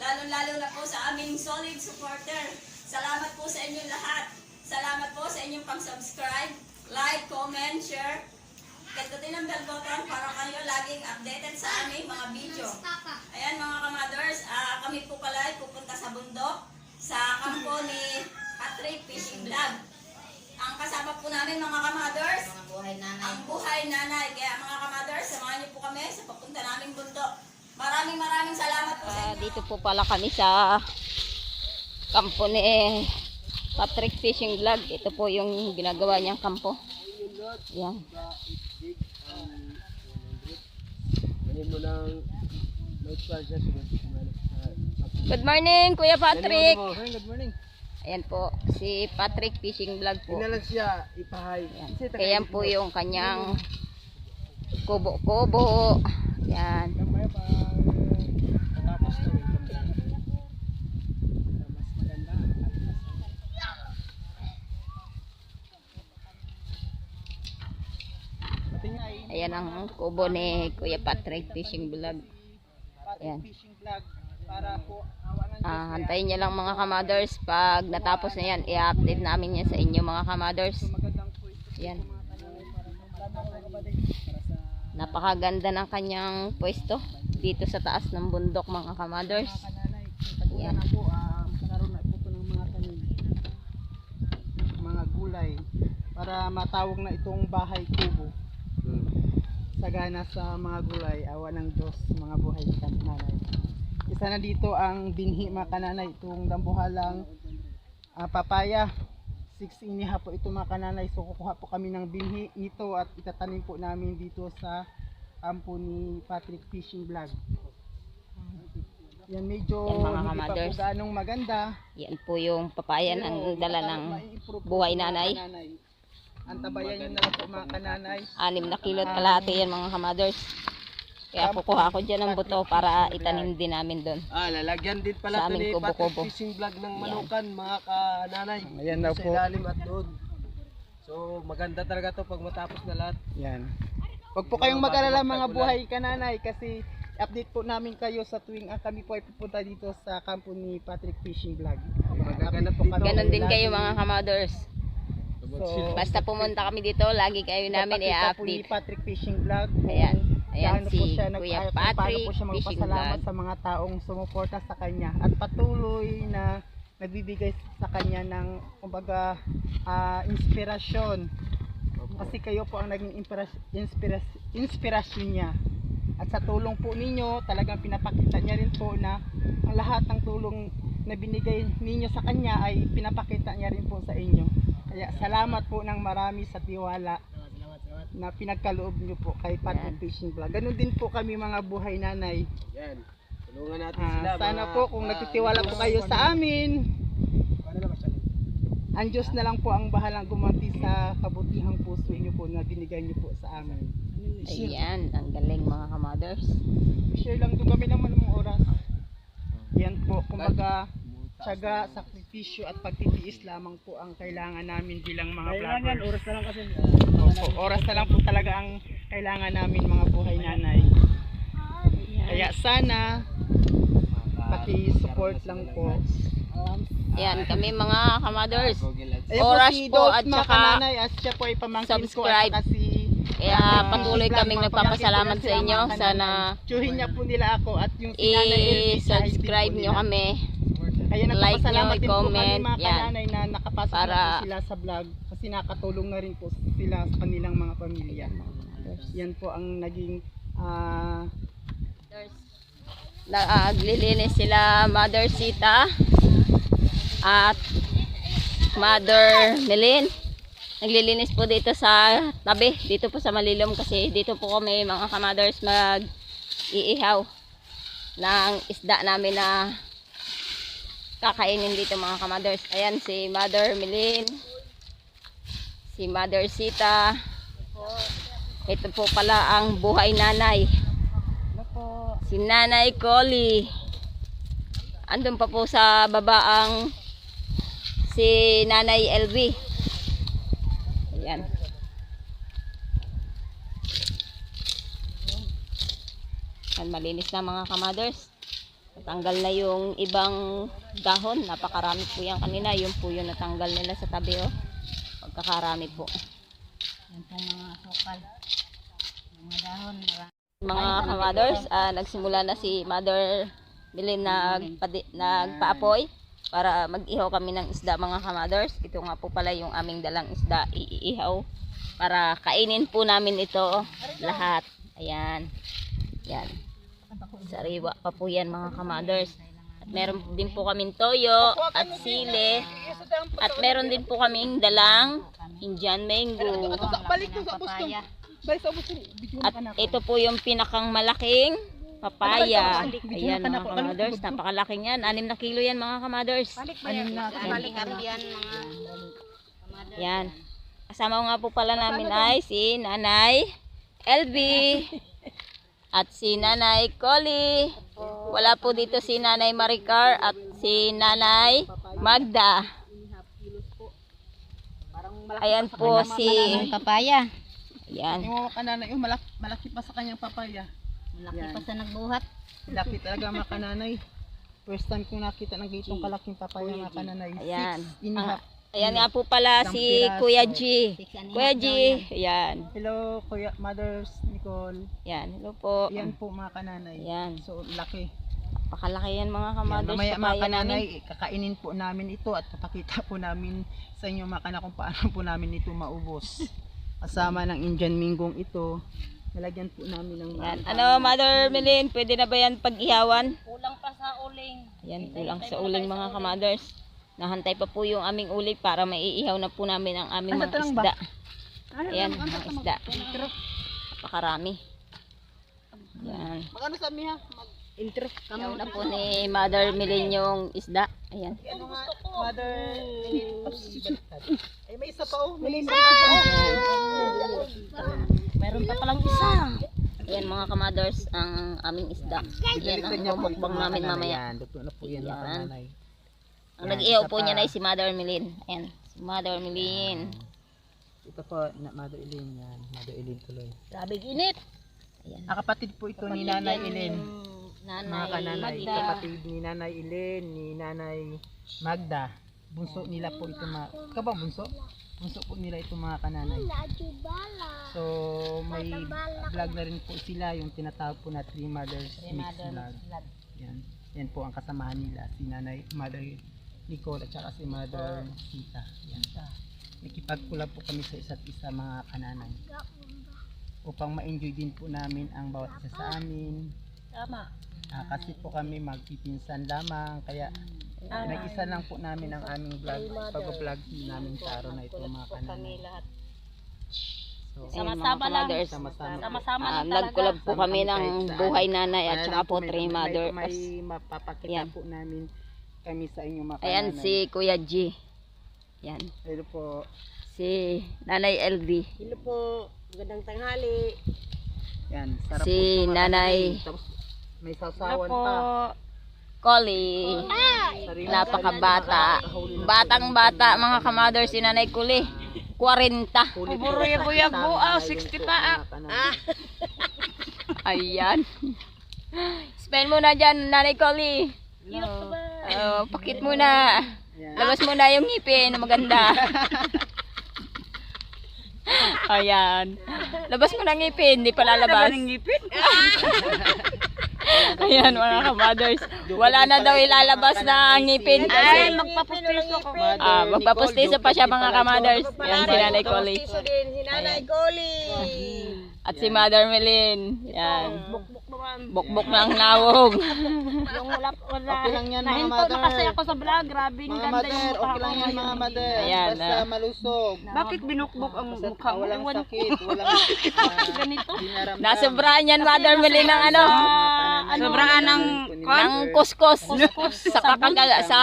Lalo-lalo na po sa aming solid supporter. Salamat po sa inyong lahat. Salamat po sa inyong pang-subscribe, like, comment, share. Pindutin ang bell button para kayo laging updated sa aming mga video. Ayan mga kamaders, kami po pala ay pupunta sa bundok sa kampo ni Patrick Fishing Vlog. Ang kasama po namin mga kamaders, ang buhay nanay. Kaya mga kamaders, samahan niyo po kami sa papunta naming bundok. Maraming salamat po sa inyo. Dito po pala kami sa kampo ni Patrick Fishing Vlog. Ito po yung ginagawa niyang kampo. Yan. Good morning, Kuya Patrick. Good morning. Ayan po, si Patrick Fishing Vlog po. Tingnan lang siya, ipahay. Kaya po yung kanyang kubo-kubo. Yan. Kamaya pa tapos to mas maganda. Ayan ang kubo ni Kuya Patrick Fishing Vlog. Ayan. Fishing vlog para po Hantayin niyo lang mga kamaders. Pag natapos na yan, i-update namin yan sa inyo mga kamaders. magandang point. Yan. Napakaganda ng kanyang pwesto dito sa taas ng bundok mga kamaders. Yan. Na po, karoon na po ng mga tanim. Mga gulay para matawag na itong bahay kubo. Sagana sa mga gulay, awa ng Diyos, mga buhay kananay. Isa na dito ang binhi mga kananay, itong dambuhalang papaya. 6 po ito mga kananay. So kukuha po kami ng binhi nito at itatanim po namin dito sa kampo ni Patrick Fishing Vlog. Yan medyo Yan, mga hindi pa po kamaders. ganong maganda. Yan po yung papaya ng dala ng buhay nanay. Ang tabayan nyo na lang po mga kananay. 6 na kilo at kalahati yan mga kamaders. Kaya kukuha ko dyan ng buto para itanim din namin doon. Lalagyan din Sa pala ito aming ni kubo-kubo. Patrick Fishing Vlog ng manukan, mga kananay. Ayan daw Sa po. ilalim at doon. So maganda talaga to pag matapos na lahat. Yan. Huwag po kayong mag-alala mga buhay kananay kasi update po namin kayo sa tuwing kami po ay pupunta dito sa kampo ni Patrick Fishing Vlog. Magaganap Update po dito. kami Ganon din lagi. kayo mga kamaders. So, Basta pumunta kami dito, lagi kayo namin papakita po ni i-update. Patrick Fishing Vlog. Ayan. Ayan Gaano si po siya Kuya paano po Patrick siya Fishing magpasalamat Vlog. sa mga taong sumuporta sa kanya at patuloy na nagbibigay sa kanya ng kumbaga inspirasyon. Kasi kayo po ang naging inspirasyon niya. At sa tulong po ninyo, talagang pinapakita niya rin po na ang lahat ng tulong na binigay ninyo sa kanya ay pinapakita niya rin po sa inyo. Kaya salamat po ng marami sa tiwala na pinagkaloob niyo po kay Patrick Fishing Vlog. Ganun din po kami mga buhay nanay. Yan. Tulungan natin sila. Sana mga, po kung nagtitiwala po kayo sa amin, ang Diyos na lang po ang bahalang gumanti sa kabutihang puso niyo po na binigay niyo po sa amin. Ayan, ang galing mga kamaders. Share lang doon kami naman ng oras. Yan po, kumbaga, tiyaga, sakripisyo at pagtitiis lamang po ang kailangan namin bilang mga vlogger. Oras na lang kasi. Opo, oras na lang po talaga ang kailangan namin mga buhay nanay. Kaya sana, paki-support lang po. Ayan, kami mga kamaders. Ayan Oras si po Dolph, at mga saka kananay, as siya po ay pamangkin subscribe. ko at saka si Kaya patuloy kaming nagpapasalamat sa inyo. Sana tsuhin niya po nila ako at yung si Nanay Elvis, i-subscribe hindi po nyo nila. kami. Kaya like nagpapasalamat nyo, din po kami i-comment, mga yan. kananay na nakapasok Para- na po sila sa vlog kasi nakatulong na rin po sila sa kanilang mga pamilya. Yan po ang naging Naglilinis sila Mother Sita at Mother Melin. Naglilinis po dito sa tabi, dito po sa Malilom kasi dito po kami mga kamaders mag-iihaw ng isda namin na kakainin dito mga kamaders. Ayan si Mother Melin, si Mother Sita. Ito po pala ang buhay nanay. Si Nanay Collie. Andun pa po sa baba ang si Nanay LV. Ayan. Yan, malinis na mga kamaders. Natanggal na yung ibang dahon. Napakarami po yan kanina. Yun po yung natanggal nila sa tabi, oh. Pagkakarami po. Yan pong mga sukal. Mga dahon. Mga kamaders, nagsimula na si Mother Milin nagpaapoy para mag-ihaw kami ng isda, mga kamaders. Ito nga po pala yung aming dalang isda, iihaw para kainin po namin ito lahat. Ayan. Yan. Sariwa pa po yan, mga kamaders. At meron din po kaming toyo at sili. At meron din po kaming dalang Indian mango. Balik to sa Boston. Balik sa Boston. At ito po yung pinakang malaking papaya. Ayan, mga kamaders, napakalaki yan. 6 na kilo yan, mga kamaders. Yan. Kasama nga po pala namin ay si Nanay LB at si Nanay Collie. Wala po dito si Nanay Maricar at si Nanay Magda. Ayan po si Papaya. Ayan. Yung kananay, yung malaki pa sa kanyang papaya. Malaki Yan. pa sa nagbuhat. Laki talaga mga kananay. First time kong nakita ng gitong kalaking papaya mga kananay. Ayan. 6.5. Ayan nga po pala Isang si piraso. Kuya G. 6.5 Kuya G. daw yan. Ayan. Hello, Kuya Mothers Nicole. Ayan. Hello po. Yan po mga kananay. Ayan. So, laki. Pakalaki yan, mga Yan, kamaders. mamaya mga Papaya kananay, namin. kakainin po namin ito at papakita po namin sa inyo mga kanak kung paano po namin ito maubos. Kasama ng Indian Mingong ito. Nalagyan po namin ng Yan. Ano, Mother Milin, pwede na ba yan pag-ihawan? Kulang pa sa uling. Ayan, kulang sa uling, mga kamaders. Nahantay pa po yung aming uling para maiihaw na po namin ang aming Asa mga to lang ba? isda. Ayan, mga isda. Napakarami. Yan. Magkano sa miha? Mag-intro. Ihaw na po ni Mother Milin yung isda. Ayan. Ano nga, Mother... Ay, may isa pa oh. May isa pa oh. Meron pa palang isa. Ayan, mga kamaders, ang aming isda. Ayan, ang mumukbang namin mamaya. Yan, luto na po yan mga Yan. kananay. Ang nag-ihaw po niya na si Mother Milin. Ayan, si Mother Milin. Ito po, Mother Elaine yan. Mother Elaine tuloy. Grabe init. Ayan. Kapatid po ito ni Nanay Elaine. Nanay Mga kananay, Magda. kapatid ni Nanay Elaine, ni Nanay Magda. Bunso nila po ito mga... Ikaw ba bunso? Bunso po nila ito mga kananay. So, may vlog na rin po sila, yung tinatawag po na Three Mothers Mix Vlog. Yan. Yan po ang kasamahan nila, si Nanay Mother Nicole at saka si Mother Sita. Yan. Nakipagkulab po kami sa isa't isa, mga kananay. Upang ma-enjoy din po namin ang bawat isa sa amin. Tama. Kasi po kami magpipinsan lamang, kaya nag-isa lang po namin ang aming vlog, pag-vlog namin sa araw na ito, mga kananay. So, Sama-sama lang. sama-sama. Nagkulab po kami ng buhay nanay at saka po Three Mothers. May mapapakita Yan. po namin kami sa inyo, mga Ayan kananay. si Kuya G. Yan. Hello po. Si Nanay LB. Hello po. Magandang tanghali. Yan, sarap Si po ito, mga Nanay. kananay. Tapos may sausawan pa. Collie. Sarili- Napakabata. Batang-bata, mga kamaders, si Nanay Kuli. 40. Buyag po, 60 pa. Ayan. Spend muna dyan, Nanay Collie. Pakit muna. Yan. Labas muna yung ngipin na maganda. Ayan. Labas mo na ngipin, hindi pa lalabas. Ayan, mga kamaders. Wala na daw ilalabas na ngipin kasi magpapustiso ko. magpapustiso pa siya, mga kamaders. Yan si Nanay Collie. din si Nanay Collie. At si Mother Melin. Yan. Bukbok ng nawog. Yung wala. Okay lang yan, mga Nahinto mother. na kasi ako sa vlog. Grabe, ang Mga ganda mother, yung mukha okay lang ko yan, mga ngayon. mother. Ayan, Basta malusog. Bakit binukbok ang Basta mukha mo? walang Ewan ko. sakit, walang Ganito. dinaramdam. Nasobrahan yan, Mother Melin, ng ano? Sobraan ng Ng kuskus. Sa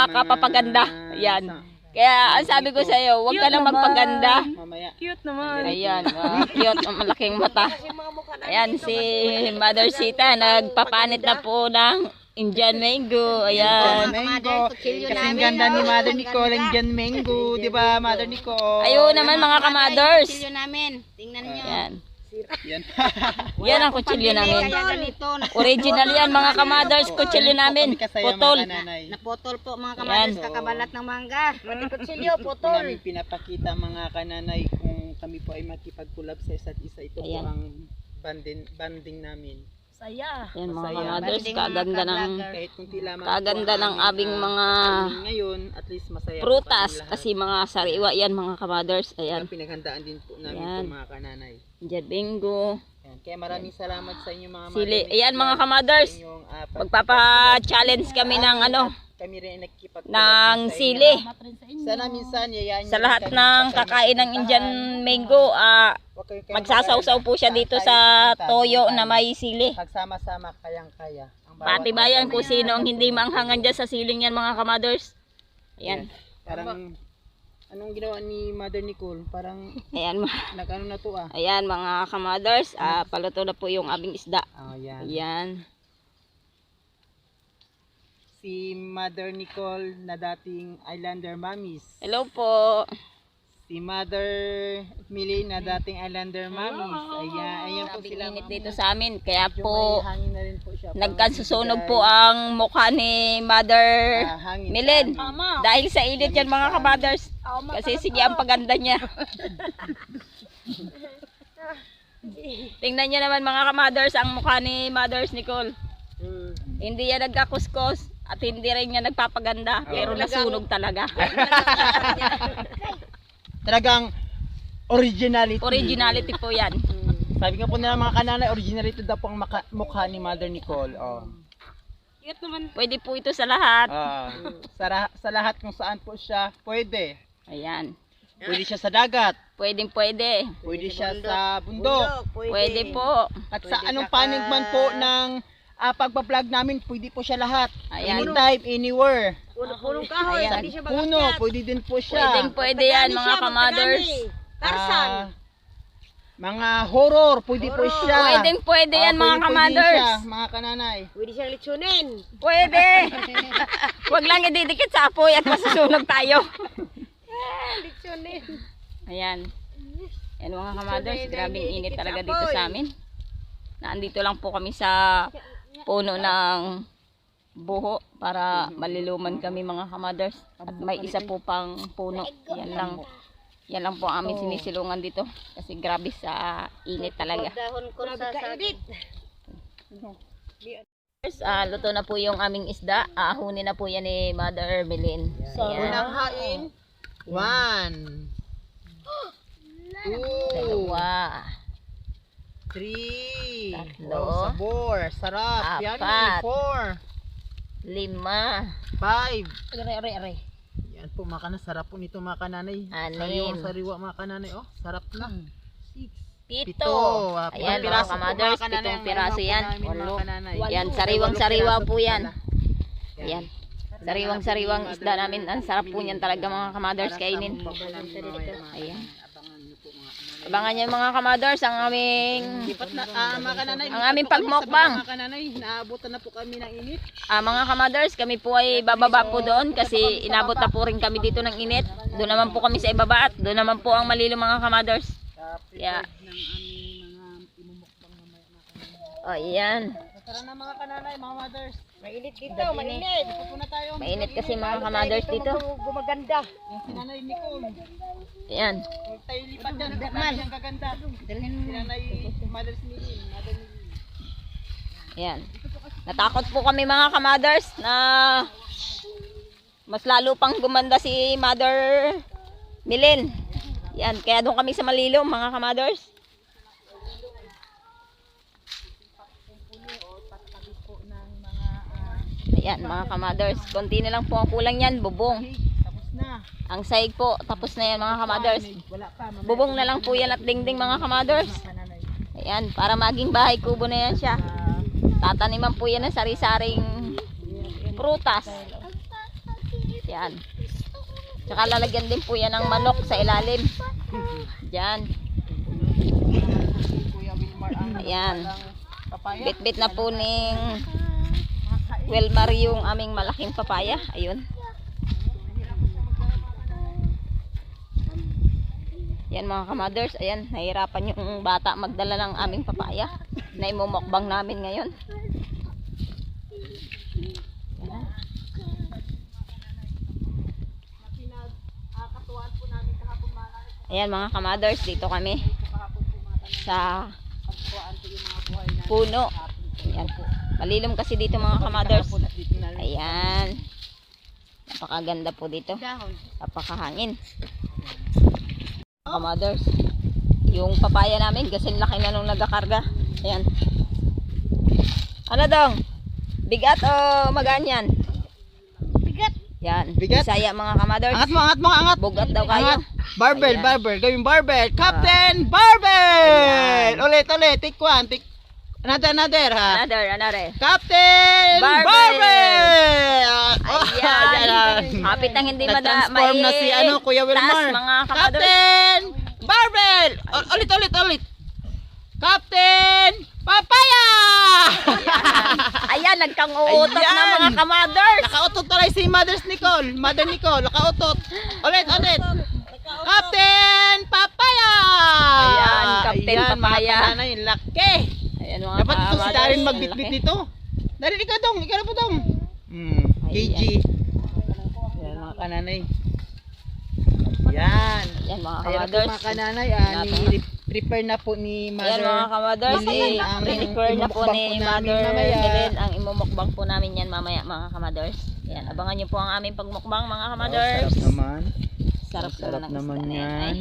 kapapaganda. Yan. Kaya ang sabi ko sa iyo, huwag ka lang magpaganda. Mamaya. Cute naman. Ayan, cute, ang malaking mata. Ayan si Mother Sita, nagpapanit na po ng Indian mango. Ayan. Mango. Kasing ganda ni Mother Nicole, Indian mango. Di ba, Mother Nicole? Ayun naman, mga kamaders. Silyo namin. Tingnan nyo. Ayan. Yan. Yan ang kutsilyo namin. Kaya ganito, Original yan mga kamaders, kutsilyo namin. Putol. naputol po mga Yan. kamatis, kakabalat ng mangga. Pati kutsilyo, Ito po putol. namin pinapakita mga kananay kung kami po ay makipag-collab sa isa't isa. Ito Ayan. po ang banding namin. Saya. Yan mga Masaya. kamaders, Banding mga kaganda ng ka-vlogger. Kahit kunti lamang Kaganda po ang ng abing mga kakainin ngayon, at least masaya po prutas. kaming lahat. Kasi mga sariwa yan mga kamaders. Ayan. Yan, pinaghandaan din po namin Yan. po mga kananay. Diyan bingo. Yan. Kaya maraming salamat sa inyo mga Sili. Mother Ayan mga Nicola, kamaders. sa inyong, Magpapa-challenge kami ng ano, kami rin nakikipag ng sili. Sana minsan yayain Sa niyo lahat kami ng sa kakain ng Indian mango, Huwag kayo magsasawsaw po siya dito sa toyo na may sili. pagsama-sama kayang-kaya. Ang bawat Pati bayan kung sino ang hindi manghangan dyan sa siling yan mga kamaders. Ayan. Parang anong ginawa ni Mother Nicole? Parang Ayan, nag-ano na to ayan mga kamaders. Paluto na po yung aming isda. yan. Ayan. Si Mother Nicole na dating Islander Mommies. Hello po. Si Mother Millie na dating Islander Mommies. Ayan po Grabing sila. init dito sa amin. Kaya Medyo po, may hangin na rin po siya. nagkansusunog po ang mukha ni Mother hangin. Milin. Dahil sa init yan mga kamaders. Kasi sige ang paganda niya. Tingnan niyo naman mga kamaders ang mukha ni Mothers Nicole. Hindi yan nagkakuskos at hindi rin niya nagpapaganda. Pero nasunog talaga. Talagang originality. Originality po yan. Sabi nga po nila mga kananay, originality daw po ang mukha ni Mother Nicole. Oh. Pwede po ito sa lahat. Sa lahat kung saan po siya, pwede. Ayan. Pwede siya sa dagat, Pwede. pwede siya sa bundok, Pwede po. at sa anong panig man po ng pagpa-vlog namin, pwede po siya lahat. Ayan. Anytime, anywhere. Punong kahoy, Ayan. hindi siya Puno, pwede din po siya. Pwede yan mga kamaders. Tarsan. Mga horror, pwede po siya. Pwede yan mga Pwede kamaders. siya, mga kananay. Pwede siyang litsunin. Pwede. Huwag lang ididikit sa apoy at masusunog tayo. Litsunin. Ayan. Yan mga kamaders, grabing init talaga dito sa amin. Naandito lang po kami sa puno ng buho para maliluman kami mga kamaders. At may isa po pang puno. Yan lang po ang aming sinisilungan dito. Kasi grabe sa init talaga. Dahon ko sa sagit. Luto na po yung aming isda. Ahunin na po yan ni Mother Melin. Ayan. Unang hain. 1, 2, Dalawa. 3. Tatlo. Oh, sabor. Sarap. Apat. Yummy. 4, 5. 5. Are. Yan po mga kananay. Sarap po nito mga kananay. Anim. Sariwa mga kananay. Oh, sarap na. 7. Pito. Ayan mga kamaders, 7 piraso yan. Yan, Yan, sariwang-sariwa po yan. Yan. Sariwang-sariwang isda namin. Ang sarap po niyan talaga mga kamaders kainin. Ayan. Abangan niyo mga kamaders ang aming ang aming pagmukbang. Mga kananay, naabutan na po kami ng init. Mga kamaders, kami po ay bababa po doon kasi inabot na po rin kami dito ng init. Doon naman po kami sa ibaba at doon naman po ang malilo mga kamaders. Kaya, ayan. Tara na mga kananay, mga mothers. Mainit dito, mainit. Dito na tayo. Mainit kasi mga kamaders dito. Gumaganda. Yung sinanay Nicole. Ayan. Huwag tayo lipat dyan. Dahil siyang gaganda. Sinanay Mother's Millie. Mother Millie. Ayan. Natakot po kami mga kamaders na mas lalo pang gumanda si Mother Milin. Yan, kaya doon kami sa malilom mga kamaders. Ayan mga kamaders, konti na lang po ang kulang yan, bubong. Tapos na. Ang saig po, tapos na yan mga kamaders. Wala pa. Bubong na lang po yan at dingding mga kamaders. Ayan, para maging bahay kubo na yan siya. Tataniman po yan ng sari-saring prutas. Yan. Tsaka lalagyan din po yan ng manok sa ilalim. Diyan. Ayan. Bit-bit na po ning Wilmar yung aming malaking papaya. Ayun. Yan mga kamothers, ayan, nahirapan yung bata magdala ng aming papaya na imumukbang namin ngayon. Ayan. Ayan mga kamothers, dito kami sa puno. Ayan. Malilom kasi dito mga kamothers. Ayan. Napakaganda po dito. Napakahangin. Kamothers, yung papaya namin, gasin laki na nung nagakarga. Ayan. Ano dong? Bigat o magaan yan? Bigat. Yan. Bigat? Bisaya mga kamothers. Angat mo, angat. Bugat daw kayo. Barbell, Ayan. barbell. Gawin barbell. Captain Barbell! Ulit. Take one. Another ha. Another. Captain Barbell! Barbell! Ayan. Hapit nang hindi Nag-transform na si Kuya Wilmar. taas, mga kamothers. Captain Barbell! Ulit. Captain Papaya! Ayan, nagkang-uutot na Ayan. mga kamothers. Nakautot na rin si Mother Nicole. Nakautot. Ulit. Captain Papaya! Ayan, Captain Ayan, Papaya. Mga kananay, laki. Ayan mga Dapat ito si kamothers, Darren ang magbitbit laki. nito. Darren, ikaw na po dong. KG. Ayan mga kananay. Yan. Ayan mga Ayan po kamothers. mga kananay. Prepare na po ni Ayan Mother. mga kamothers, Milin ang prepare na po imumukbang ni po namin Mother mamaya. Milin ang imumukbang po namin yan mamaya mga kamothers. Ayan, abangan nyo po ang aming pagmukbang mga kamothers. Sarap naman. Sarap Sarap ng naman isda na yan. ay.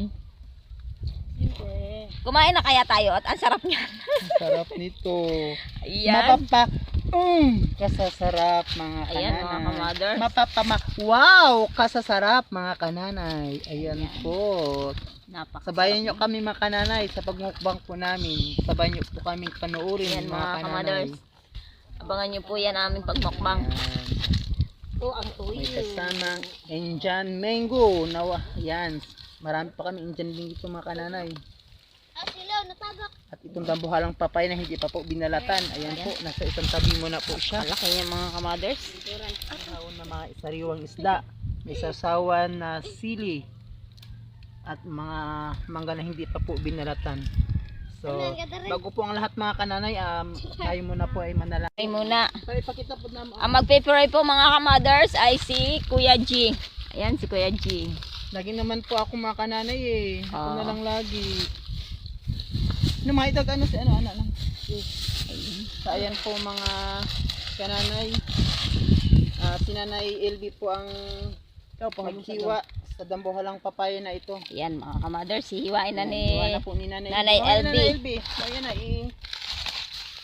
Kumain na kaya tayo at ang sarap niyan. Sarap nito. Ayan. Kasasarap mga kananay. Ayan mga kamothers. Wow! Kasasarap mga kananay. Ayan po. Sabayan nyo kami mga kananay sa pagmukbang po namin. Sabayan nyo po kami panoorin Ayan mga mga kananay. kamothers. Abangan nyo po yan aming pagmukbang. May kasamang Indian mango. Yan. Marami pa kami Indian mango dito mga kananay. At itong dambuhalang papaya na hindi pa po binalatan. Ayan po, nasa isang tabi mo na po siya. Malaki niya mga kamothers. Sasawan na mga sariwang isda. May sasawan na sili. At mga mangga na hindi pa po binalatan. So, bago po ang lahat mga kananay, tayo muna po ay manalangin. Ay muna. So, ipakita po naman. Ang magpe-pray po mga kamothers ay si Kuya G. Ayan si Kuya G. Lagi naman po ako mga kananay eh. Ako Oo. na lang lagi. Namahitag si anak lang. So, ayan po mga kananay. Si Nanay LB po ang maghiwa sa dambuhalang papaya na ito. Ayan mga kamothers, hihiwain na ni Hiwa na po ni Nanay Nanay LB. Nanay LB. So, ayan na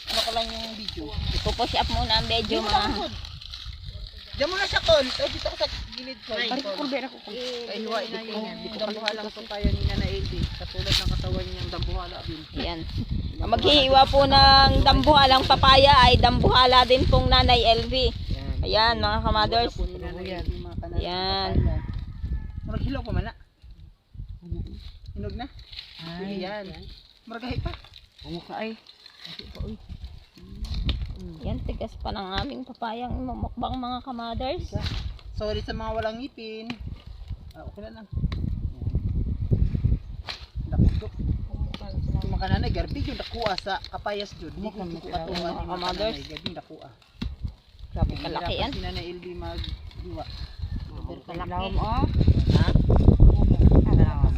ano ko lang yung video. Ipupush up muna ang medyo mga. Diyan muna sa kon. Tapos dito ko sa gilid ko. Ay, hiwain na yun. Dito dambuhalang papaya ni Nanay LB. Katulad ng katawan niyang dambuhala din. Ayan. Ang maghihiwa po ng dambuhalang papaya ay dambuhala din pong Nanay LV. Ayan mga kamothers. Ayan. Murag hilaw pa man na. Hinog na. Ayan. Murag pa. Ano ka ay? Yan, tigas pa ng aming papayang imumukbang mga kamothers. Sorry sa mga walang ngipin. Okay na lang. Dakot. Mga kananay, garbage yung dakuha sa kapayas dun. Hindi ko patungan ni mga kananay. Garbing dakuha. Grabe Kalaki yan. Si Nanay LB maghiwa. Kalaki. Ha?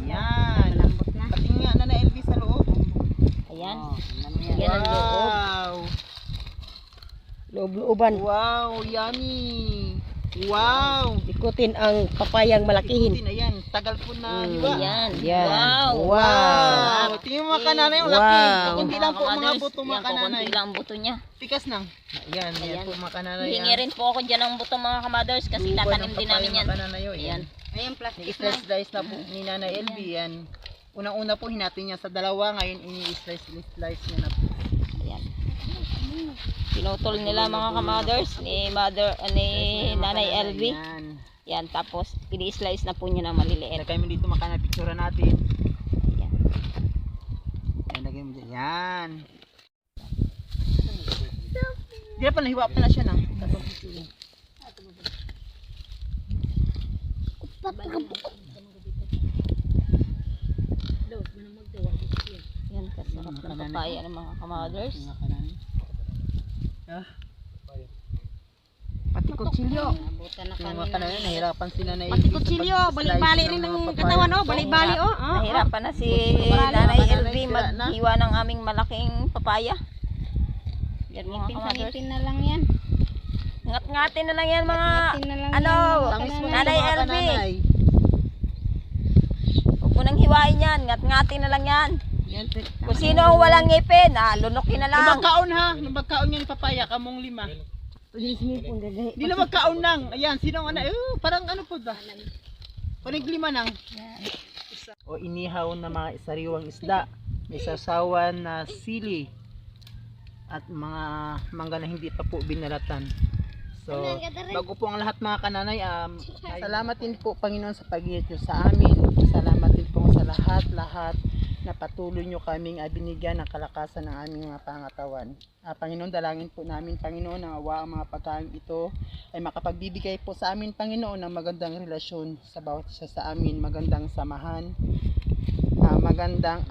Yan. Pati nga Nanay LB sa loob. Ayan. Yan ang loob. Wow. Loob-looban. Wow, yummy. Wow. Ikutin ang papayang malakihin. Ikutin, ayan. Tagal po na hiwa. Ayan. Yan. Wow. Wow. Tingnan mo mga kananay, ang laki. Wow. Kukunti lang po mga kamothers, buto mga yan, kananay. kukunti lang ang buto niya. Tikas nang. Ayan, Ayan. yan po mga kananay. Hingi rin po ako dyan ng buto mga kamothers kasi tatanim din namin yan. Ayan. Ayan, plastic. I-slice na po ni Nanay LB yan. Unang-una po hinatin niya sa dalawa, ngayon ini-slice niya na po. Ayan. Pinutol nila mga kamothers ni Nanay LV. Ayan. Yan, tapos i-slice na po niya na maliliit. Lagay mo dito makana picture natin. Yan. Ayan, lagay mo dyan. Yan. Di na pa nahiwa pa na siya na. Napakasarap ng papaya ng mga kamothers. Mga kananay. Ah. Pati kutsilyo. Abutan na Yung kami. mga kananay, nahirapan sila na Pati kutsilyo, balik-balik rin ng katawan, oh. Balik-balik, oh. Nahirapan na si Balik, Nanay balik, LV sira na. maghiwa ng aming malaking papaya. Yan mga Ngipin sa kamothers. ngipin na lang yan. Ngat-ngatin na lang yan mga Ngipin na lang ano, yan, mga Tamis mo kananay. Nanay yung mga LV. kananay. Huwag mo nang hiwain yan. Ngat-ngatin na lang yan. Yan, Kung sino ang walang ngipin, lunukin na lang. Nabagkaon ha, nabagkaon yan papaya, kamong 5. Hindi na magkaon nang. Ayan, sino ang parang ano po ba? Panig 5 nang. O inihaw na mga sariwang isda. May sasawan na sili. At mga mangga na hindi pa po binalatan. So, bago po ang lahat mga kananay, salamat din po Panginoon sa pag-iingat nyo sa amin. Salamat din po sa lahat na patuloy nyo kaming binigyan ng kalakasan ng aming mga pangatawan. Panginoon, dalangin po namin Panginoon na awa ang mga pagkain ito ay makapagbibigay po sa amin Panginoon ng magandang relasyon sa bawat isa sa amin, magandang samahan, magandang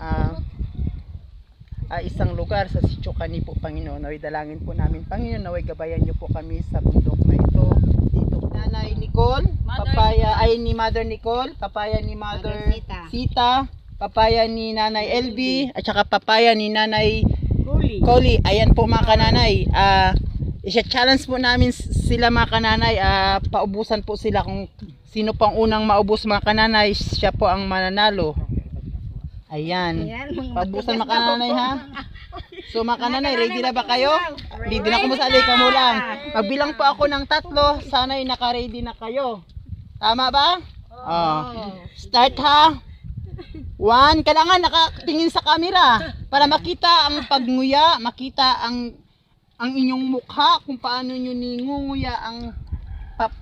isang lugar sa Sitio Cani po Panginoon. Naway dalangin po namin Panginoon, naway gabayan nyo po kami sa bundok na ito. Dito Nanay Nicole, papaya ay ni Mother Nicole, papaya ni Mother Sita, papaya ni Nanay LB, at saka papaya ni Nanay Koli. Ayan po mga kananay. Isa-challenge po namin sila mga kananay. Paubusan po sila kung sino pang unang maubos mga kananay. Siya po ang mananalo. Ayan. Paubusan mga kananay ha. So mga kananay, ready na ba kayo? Ready na kumusali ka mo lang. Magbilang po ako ng 3. Sana'y naka-ready na kayo. Tama ba? Start ha. 1, kailangan nakatingin sa camera para makita ang pagnguya, makita ang inyong mukha kung paano nyo ningunguya ang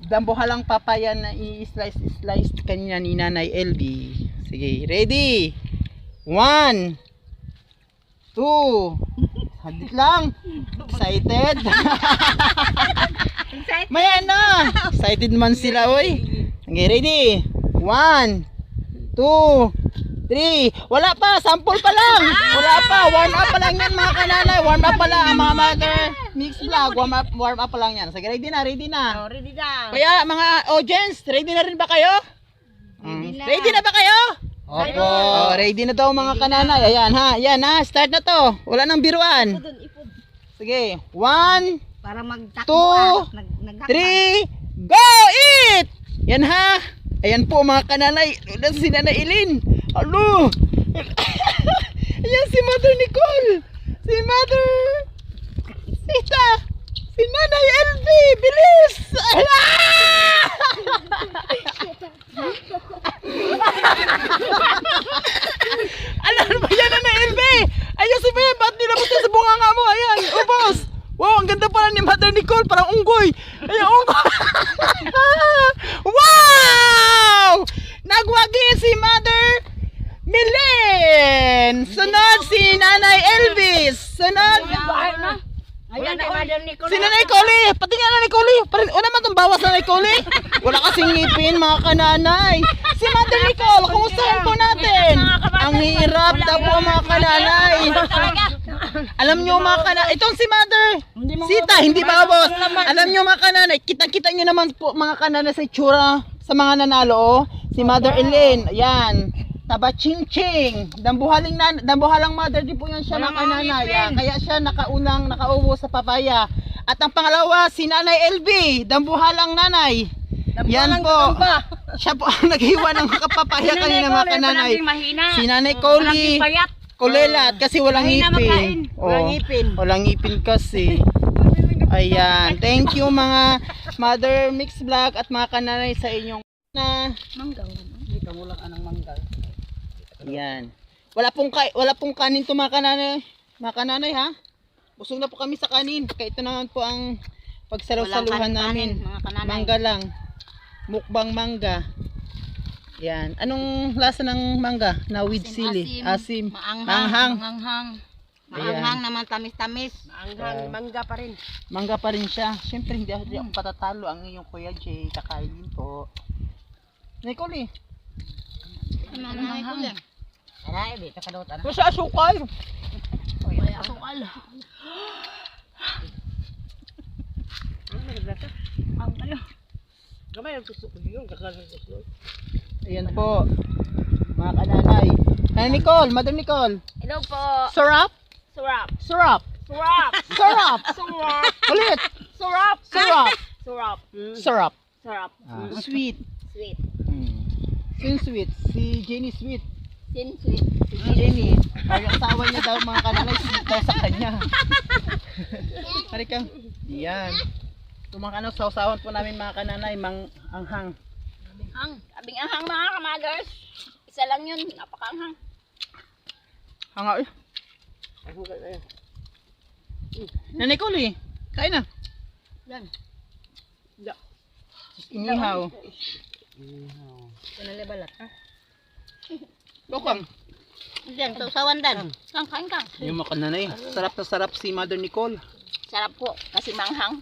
dambuhalang papaya na i-slice kanina ni Nanay LB. Sige, ready? 1, 2, hadit lang. Excited? May ano? Excited man sila, oy. Okay, ready? 1, 2, 3. Wala pa, sample pa lang. Wala pa, warm up pa lang yan mga kananay. Warm up pa lang mga Mother Mix Vlog. Warm up pa lang yan. Sige, ready na, ready na. Ready na. Kaya mga audience, ready na rin ba kayo? Ready na ba kayo? Opo. Ready na daw mga kananay. Ayan ha, yan ha, start na to. Wala nang biruan. Sige, 1, Para magtakbo. 2, 3, go! Eat! Yan ha. Ayan po mga kananay. Ulan si Nanay Ilin. Alo! Ayan si Mother Nicole. Si Mother Sita. Si Nanay LV. Bilis! Alam mo yan Nanay LV. Ayun si Maya. Ba't nilabot yan sa bunganga mo? Ayan. Ubos. Wow, ang ganda pala ni Mother Nicole. Parang unggoy. Ayan, unggoy. Wow! Nagwagi si Mother Milen. Sunod si Nanay Elvis. Sunod. Ayan na, Mother Nicole. Si Nanay Koli. Pati nga Nanay Koli. O naman itong bawas Nanay Koli. Wala kasing ngipin mga kananay. Si Mother Nicole, kumustahin po natin. Ang hirap daw po mga kananay. Alam nyo mga kananay, itong si Mother Sita, hindi ba boss? Alam nyo mga kananay, kita-kita nyo naman po mga kananay sa itsura sa mga nanalo. Oh. Si Mother Elaine, ayan. Taba ching ching. Dambuhalang mother din po yan siya mga kananay. Kaya siya nakaubo sa papaya. At ang pangalawa, si Nanay LB, dambuhalang nanay. Yan po. Siya po ang naghiwa ng kapapaya kanina mga kananay. Si Nanay Koli. Kulelat kasi walang ngipin. Walang ngipin kasi. Ayan. Thank you mga Mother Mix Vlog at mga kananay sa inyong mangga. Dito mo lang anong mangga. Ayan. Wala pong kanin to mga kananay. Mga kananay ha. Busog na po kami sa kanin. Kaya ito naman po ang pagsalusaluhan namin. Mangga lang. Mukbang mangga. Yan. Anong lasa ng mangga? Na with sili. Asim. Maanghang. Maanghang naman, tamis-tamis. Mangga pa rin. Mangga pa rin siya. Siyempre hindi ako patatalo ang iyong Kuya Jay. Kakainin po. Nicole. Aray, dito ka doon. Kasi asukal. May asukal. Ang kayo. Gamay ang tusok ko yun, kakalang tusok. Ayan po. Mga kananay. Hey, Nicole, Mother Nicole. Hello po. Syrup? Surap. Syrup. Surap. Syrup. Surap. Ulit. Surap. Syrup. Surap. Syrup. Surap. Sweet. Sweet. Sino sweet? Si Jenny sweet. Sin sweet. Si Jenny. Ay, yung asawa niya daw mga kananay sweet daw sa kanya. Halika. Yan. Ito mga kanang sausawan po namin mga kananay, anghang. Abing anghang mga kamaders. Isa lang yun. Napakaanghang. Hanga eh. Na Nicole eh. Kain na. Yan. Inihaw. Pinalibalat. Lokang. Yan, sausawan dan. Kang, kain kang. Yung mga kananay. Sarap na sarap si Mother Nicole. Sarap po. Kasi manghang.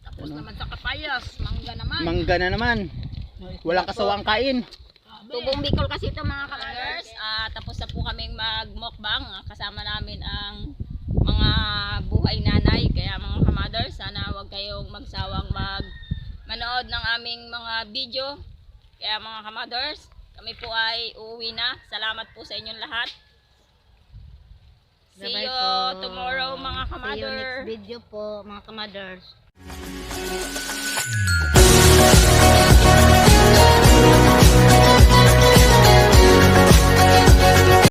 Tapos naman sa kapayas. Mangga naman. Mangga na naman. Walang kasawang kain. Tubong Bicol kasi ito mga kamaders. Tapos na po kaming mag-mukbang. Kasama namin ang mga buhay nanay. Kaya mga kamaders, sana huwag kayong magsawang manood ng aming mga video. Kaya mga kamaders, kami po ay uuwi na. Salamat po sa inyong lahat. See Bye-bye you po. tomorrow mga See you kamaders. next video po mga kamaders.